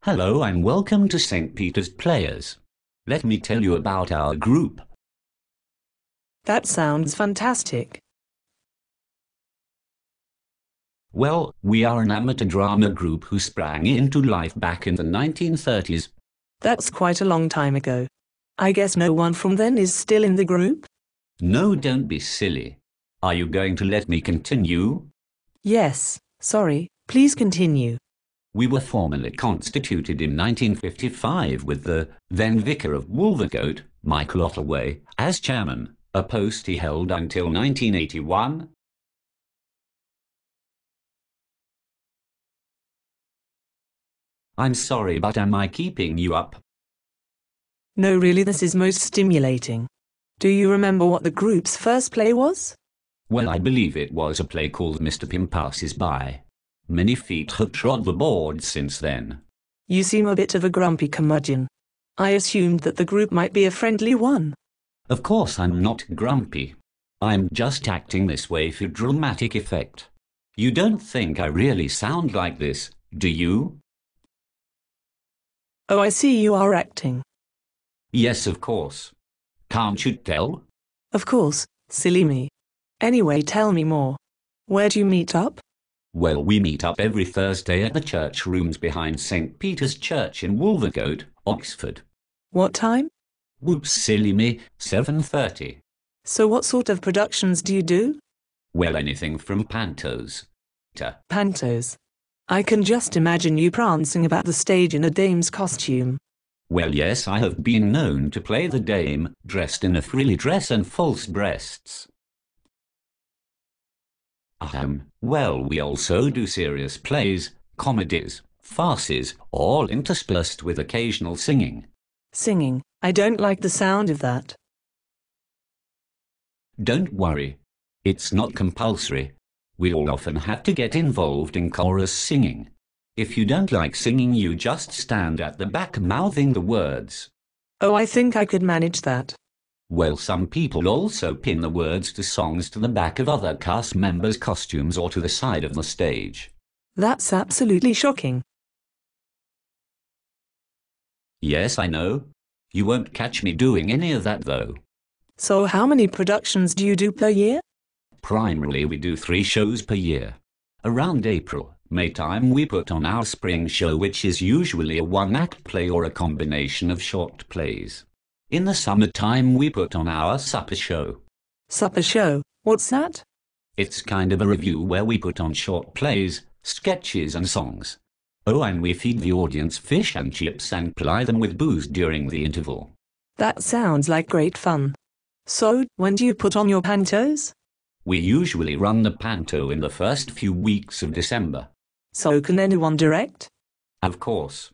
Hello and welcome to St. Peter's Players. Let me tell you about our group. That sounds fantastic. Well, we are an amateur drama group who sprang into life back in the 1930s. That's quite a long time ago. I guess no one from then is still in the group? No, don't be silly. Are you going to let me continue? Yes, sorry, please continue. We were formally constituted in 1955 with the then Vicar of Wolvercote, Michael Ottaway, as chairman, a post he held until 1981. I'm sorry, but am I keeping you up? No, really, this is most stimulating. Do you remember what the group's first play was? Well, I believe it was a play called Mr. Pym Passes By. Many feet have trod the boards since then. You seem a bit of a grumpy curmudgeon. I assumed that the group might be a friendly one. Of course I'm not grumpy. I'm just acting this way for dramatic effect. You don't think I really sound like this, do you? Oh, I see you are acting. Yes, of course. Can't you tell? Of course, silly me. Anyway, tell me more. Where do you meet up? Well, we meet up every Thursday at the church rooms behind St. Peter's Church in Wolvercote, Oxford. What time? Whoops, silly me, 7:30. So what sort of productions do you do? Well, anything from pantos to... Pantos. I can just imagine you prancing about the stage in a dame's costume. Well, yes, I have been known to play the dame, dressed in a frilly dress and false breasts. Well, we also do serious plays, comedies, farces, all interspersed with occasional singing. Singing? I don't like the sound of that. Don't worry. It's not compulsory. We all often have to get involved in chorus singing. If you don't like singing, you just stand at the back mouthing the words. Oh, I think I could manage that. Well, some people also pin the words to songs to the back of other cast members' costumes or to the side of the stage. That's absolutely shocking. Yes, I know. You won't catch me doing any of that, though. So how many productions do you do per year? Primarily, we do 3 shows per year. Around April, May time, we put on our spring show, which is usually a one-act play or a combination of short plays. In the summertime, we put on our supper show. Supper show? What's that? It's kind of a review where we put on short plays, sketches and songs. Oh, and we feed the audience fish and chips and ply them with booze during the interval. That sounds like great fun. So, when do you put on your pantos? We usually run the panto in the first few weeks of December. So can anyone direct? Of course.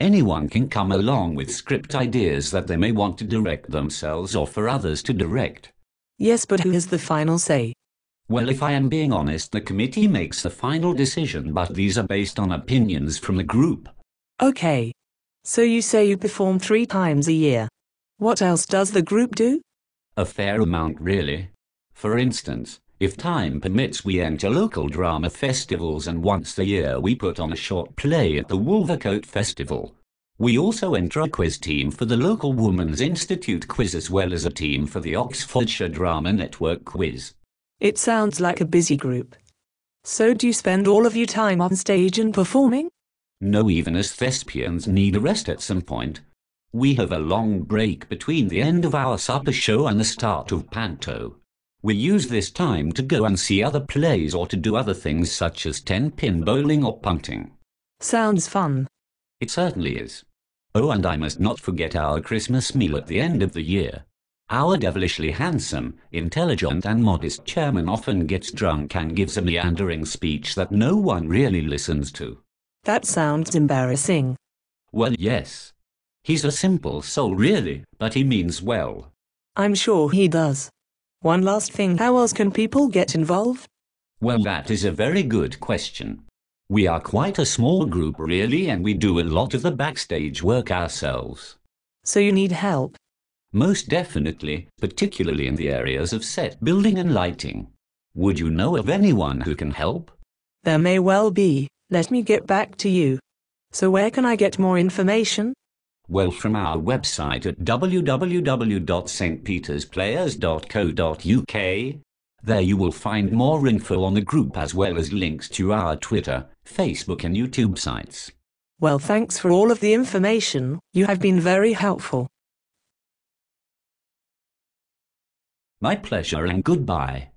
Anyone can come along with script ideas that they may want to direct themselves or for others to direct. Yes, but who has the final say? Well, if I am being honest, the committee makes the final decision, but these are based on opinions from the group. Okay. So you say you perform 3 times a year. What else does the group do? A fair amount, really. For instance, if time permits, we enter local drama festivals, and once a year we put on a short play at the Wolvercote Festival. We also enter a quiz team for the local Women's Institute quiz, as well as a team for the Oxfordshire Drama Network quiz. It sounds like a busy group. So do you spend all of your time on stage and performing? No, even as thespians need a rest at some point. We have a long break between the end of our supper show and the start of panto. We use this time to go and see other plays or to do other things such as 10-pin bowling or punting. Sounds fun. It certainly is. Oh, and I must not forget our Christmas meal at the end of the year. Our devilishly handsome, intelligent and modest chairman often gets drunk and gives a meandering speech that no one really listens to. That sounds embarrassing. Well, yes. He's a simple soul, really, but he means well. I'm sure he does. One last thing, how else can people get involved? Well, that is a very good question. We are quite a small group, really, and we do a lot of the backstage work ourselves. So you need help? Most definitely, particularly in the areas of set building and lighting. Would you know of anyone who can help? There may well be. Let me get back to you. So where can I get more information? Well, from our website at www.stpetersplayers.co.uk. There you will find more info on the group as well as links to our Twitter, Facebook and YouTube sites. Well, thanks for all of the information. You have been very helpful. My pleasure and goodbye.